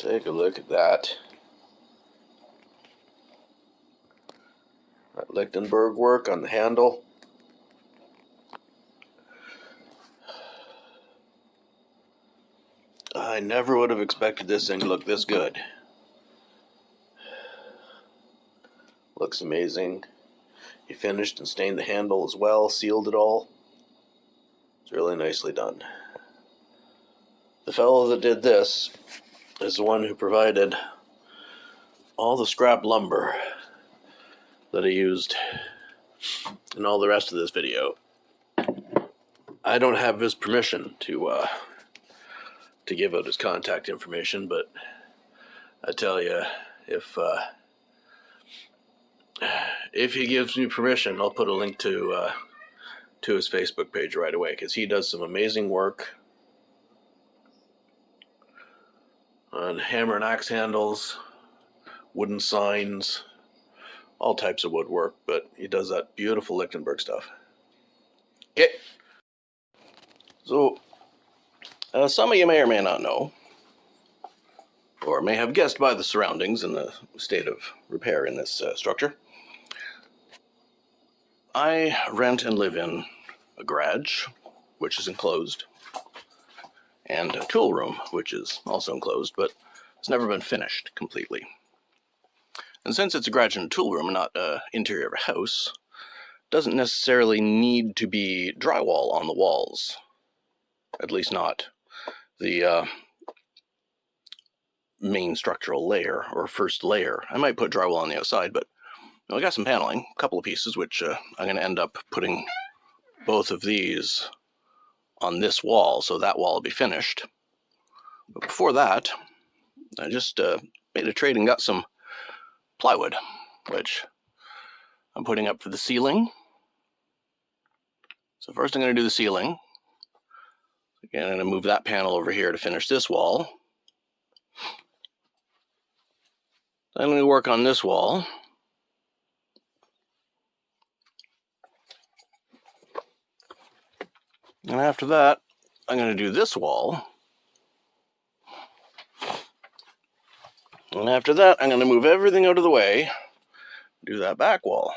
Take a look at that. That Lichtenberg work on the handle. I never would have expected this thing to look this good. Looks amazing. He finished and stained the handle as well, sealed it all. It's really nicely done. The fellow that did this is the one who provided all the scrap lumber that I used in all the rest of this video. I don't have his permission to give out his contact information, but I tell you, if he gives me permission, I'll put a link to his Facebook page right away, because he does some amazing work on hammer and axe handles, wooden signs, all types of woodwork, but he does that beautiful Lichtenberg stuff. Okay. So, some of you may or may not know, or may have guessed by the surroundings and the state of repair in this structure, I rent and live in a garage, which is enclosed, and a tool room, which is also enclosed, but it's never been finished completely. And since it's a garage and a tool room and not an interior of a house, it doesn't necessarily need to be drywall on the walls. At least not the main structural layer or first layer. I might put drywall on the outside, but I got some paneling, a couple of pieces, which I'm going to end up putting both of these on this wall, so that wall will be finished. But before that, I just made a trade and got some plywood, which I'm putting up for the ceiling. So first I'm going to do the ceiling. Again, I'm going to move that panel over here to finish this wall. Then I'm going to work on this wall. And after that, I'm going to do this wall. And after that, I'm going to move everything out of the way, do that back wall.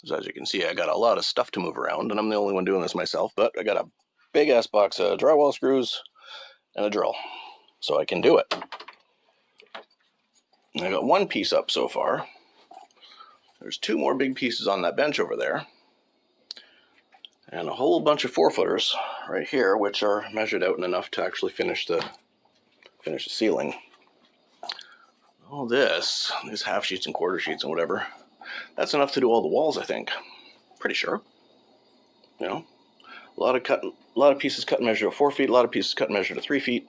So as you can see, I got a lot of stuff to move around, and I'm the only one doing this myself, but I got a big-ass box of drywall screws and a drill, so I can do it. And I got one piece up so far. There's two more big pieces on that bench over there, and a whole bunch of 4-footers right here, which are measured out and enough to actually finish the ceiling. All these half sheets and quarter sheets and whatever, that's enough to do all the walls, I think. Pretty sure. You know, a lot of pieces cut and measured to 4 feet, a lot of pieces cut and measured to 3 feet.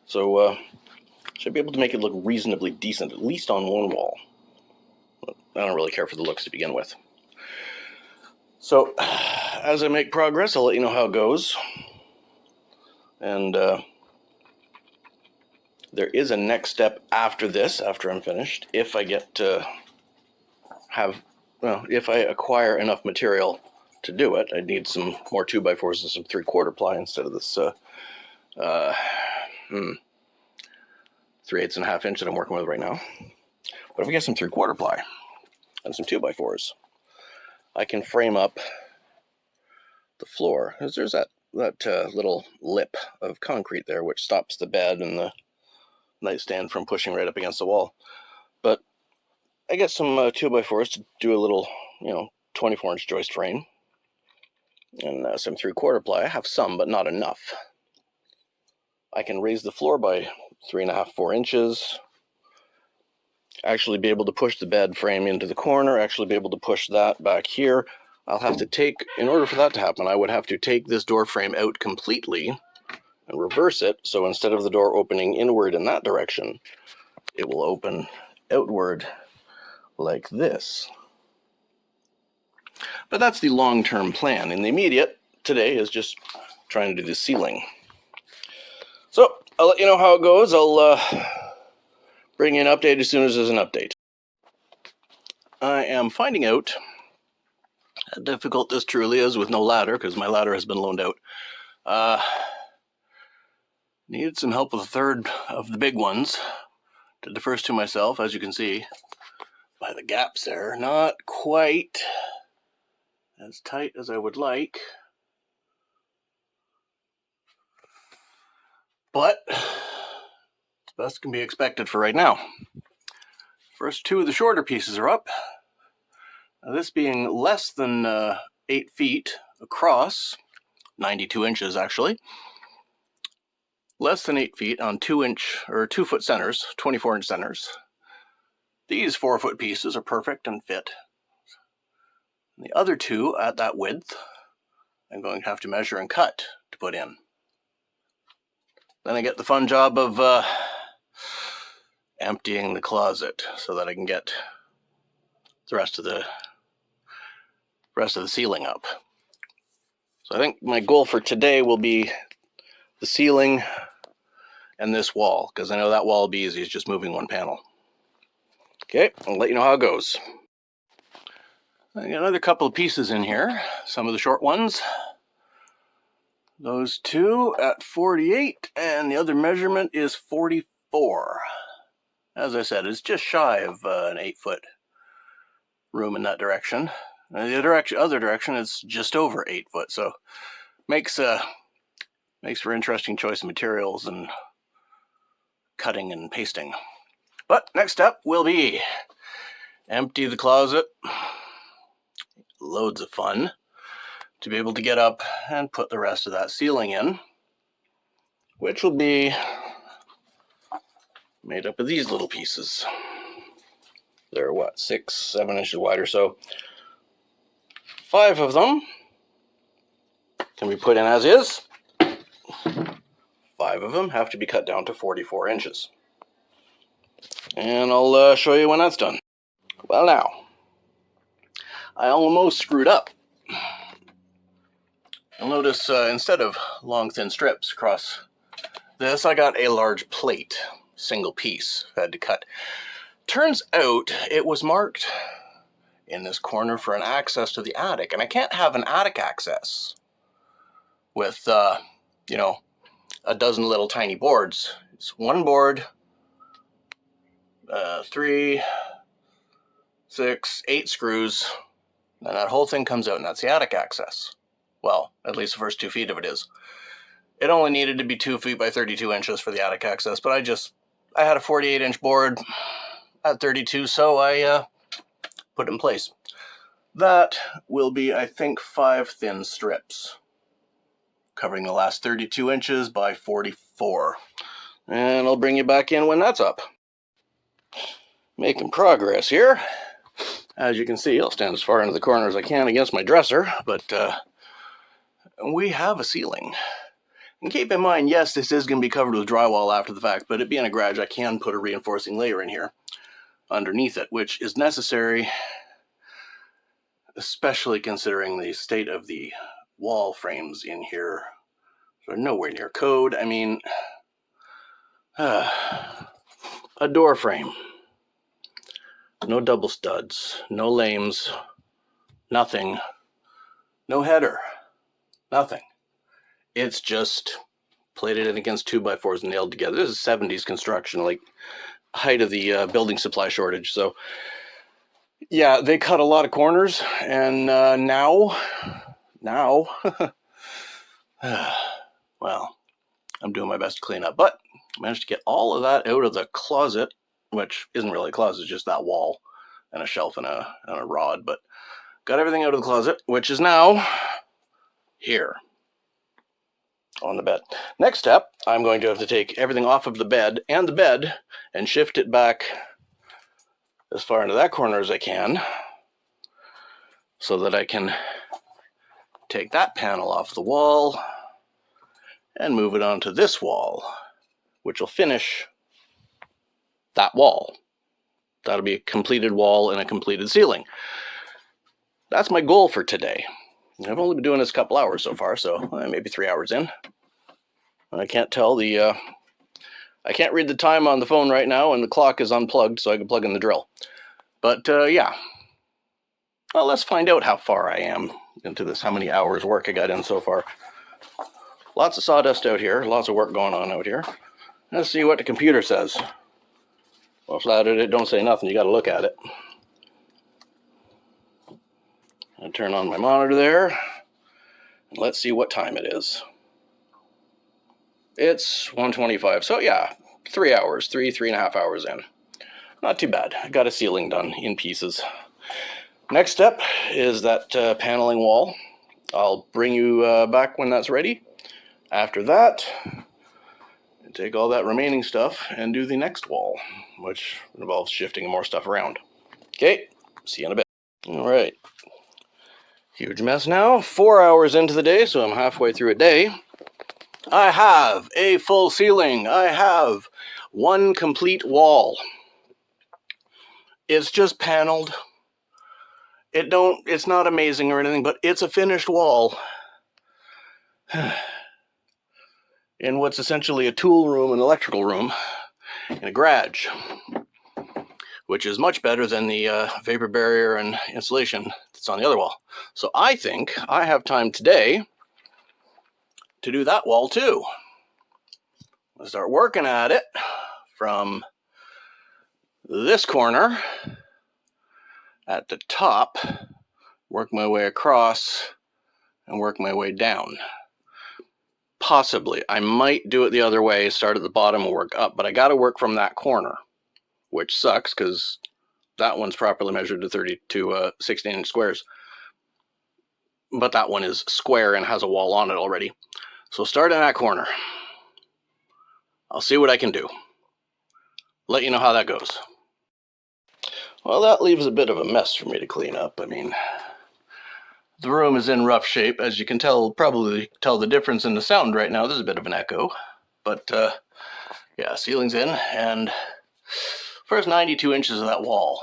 So should be able to make it look reasonably decent, at least on one wall. But I don't really care for the looks to begin with. So as I make progress, I'll let you know how it goes. And there is a next step after this, after I'm finished, if I get to if I acquire enough material to do it. I need some more 2x4s and some 3/4 ply instead of this 3/8 and a half inch that I'm working with right now. But if I get some 3/4 ply and some 2x4s, I can frame up the floor, because there's that little lip of concrete there which stops the bed and the nightstand from pushing right up against the wall. But I get some 2x4s to do a little 24-inch joist frame, and some 3/4 ply. I have some, but not enough. I can raise the floor by 3.5-4 inches, actually be able to push the bed frame into the corner, actually be able to push that back here. I'll have to take, in order for that to happen, I would have to take this door frame out completely and reverse it, so instead of the door opening inward in that direction, it will open outward like this. But that's the long-term plan. In the immediate, today is just trying to do the ceiling. So I'll let you know how it goes. I'll bring you an update as soon as there's an update. I am finding out how difficult this truly is with no ladder, because my ladder has been loaned out. Needed some help with a third of the big ones. Did the first two myself, as you can see by the gaps there. Not quite as tight as I would like, but it's best can be expected for right now. First two of the shorter pieces are up. Now, this being less than 8 feet across, 92 inches actually, less than 8 feet on 2 foot centers, 24-inch centers. These 4-foot pieces are perfect and fit. The other two at that width, I'm going to have to measure and cut to put in. Then I get the fun job of emptying the closet so that I can get the rest of the ceiling up. So I think my goal for today will be the ceiling and this wall, because I know that wall will be easy. It's just moving one panel. Okay, I'll let you know how it goes. I got another couple of pieces in here, some of the short ones. Those two at 48, and the other measurement is 44. As I said, it's just shy of an 8-foot room in that direction. And the other direction is just over 8 foot, so makes for interesting choice of materials and cutting and pasting. But next step will be empty the closet. Loads of fun to be able to get up and put the rest of that ceiling in, which will be made up of these little pieces. They're what, 6-7 inches wide or so. 5 of them can be put in as is. 5 of them have to be cut down to 44 inches. And I'll show you when that's done. Well, now, I almost screwed up. You'll notice instead of long thin strips across this, I got a large plate, single piece, I had to cut. Turns out it was marked in this corner for an access to the attic, and I can't have an attic access with, a dozen little tiny boards. It's one board, 3, 6, 8 screws, and that whole thing comes out, and that's the attic access. Well, at least the first 2 feet of it is. It only needed to be 2 feet by 32 inches for the attic access, but I had a 48-inch board at 32, so I put it in place. That will be, I think, 5 thin strips, covering the last 32 inches by 44. And I'll bring you back in when that's up. Making progress here. As you can see, I'll stand as far into the corner as I can against my dresser, but we have a ceiling. And keep in mind, yes, this is going to be covered with drywall after the fact, but it being a garage, I can put a reinforcing layer in here underneath it, which is necessary, especially considering the state of the wall frames in here. They're nowhere near code. I mean, a door frame. No double studs, no lames, nothing, no header, nothing. It's just plated in against 2x4s and nailed together. This is 70s construction, like height of the building supply shortage. So yeah, they cut a lot of corners, and now, well, I'm doing my best to clean up, but I managed to get all of that out of the closet, which isn't really a closet, it's just that wall and a shelf and a rod, but got everything out of the closet, which is now here on the bed. Next step, I'm going to have to take everything off of the bed and shift it back as far into that corner as I can so that I can take that panel off the wall and move it onto this wall, which will finish that wall. That'll be a completed wall and a completed ceiling. That's my goal for today. I've only been doing this a couple hours so far, so maybe 3 hours in. I can't tell I can't read the time on the phone right now, and the clock is unplugged, so I can plug in the drill. But yeah, well, let's find out how far I am into this, how many hours work I got in so far. Lots of sawdust out here, lots of work going on out here. Let's see what the computer says. Well, flat out, it don't say nothing, you gotta look at it. I turn on my monitor there, and let's see what time it is. It's 1:25, so yeah, 3 hours, 3.5 hours in. Not too bad. I got a ceiling done in pieces. Next step is that paneling wall. I'll bring you back when that's ready. After that, take all that remaining stuff and do the next wall, which involves shifting more stuff around. Okay, see you in a bit. All right. Huge mess now. 4 hours into the day, so I'm halfway through a day. I have a full ceiling. I have one complete wall. It's just paneled. It's not amazing or anything, but it's a finished wall. In what's essentially a tool room and electrical room in a garage, which is much better than the vapor barrier and insulation that's on the other wall. So I think I have time today to do that wall too. I'll start working at it from this corner at the top, work my way across, and work my way down. Possibly. I might do it the other way, start at the bottom and work up, but I got to work from that corner, which sucks because that one's properly measured to 16-inch squares. But that one is square and has a wall on it already. So start in that corner. I'll see what I can do. Let you know how that goes. Well, that leaves a bit of a mess for me to clean up. I mean, the room is in rough shape. As you can probably tell the difference in the sound right now. There's a bit of an echo. But, yeah, ceiling's in. And first 92 inches of that wall,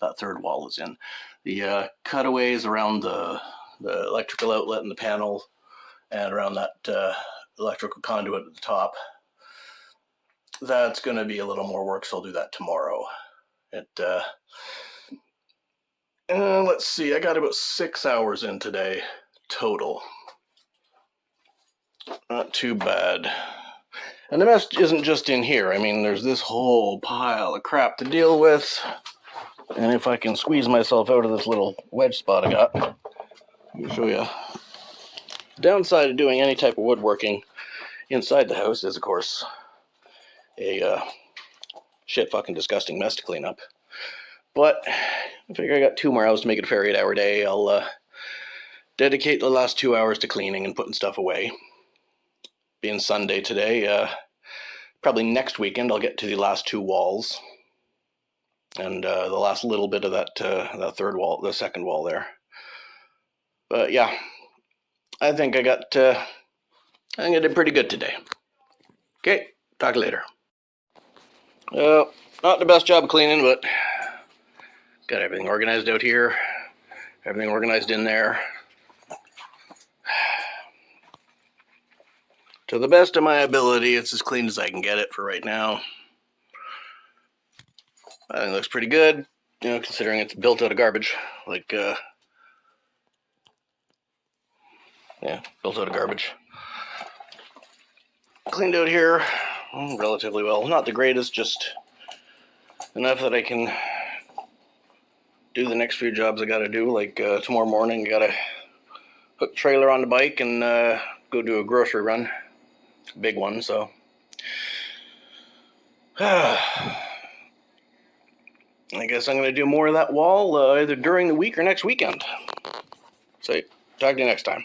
that third wall is in. The cutaways around the electrical outlet and the panel and around that electrical conduit at the top, that's going to be a little more work, so I'll do that tomorrow. Let's see, I got about 6 hours in today total. Not too bad. And the mess isn't just in here. I mean, there's this whole pile of crap to deal with. And if I can squeeze myself out of this little wedge spot I got, let me show you. The downside of doing any type of woodworking inside the house is, of course, a shit fucking disgusting mess to clean up. But I figure I got 2 more hours to make it a fair 8-hour day. I'll dedicate the last 2 hours to cleaning and putting stuff away. Being Sunday today, probably next weekend I'll get to the last 2 walls. And the last little bit of that third wall, the second wall there. But yeah, I think I did pretty good today. Okay, talk to you later. Not the best job of cleaning, but got everything organized out here. Everything organized in there. To the best of my ability, it's as clean as I can get it for right now. I think it looks pretty good, you know, considering it's built out of garbage. Yeah, built out of garbage. Cleaned out here relatively well. Not the greatest, just enough that I can do the next few jobs I gotta do. Like tomorrow morning, I gotta hook the trailer on the bike and go do a grocery run. Big one, so. I guess I'm going to do more of that wall either during the week or next weekend. So, talk to you next time.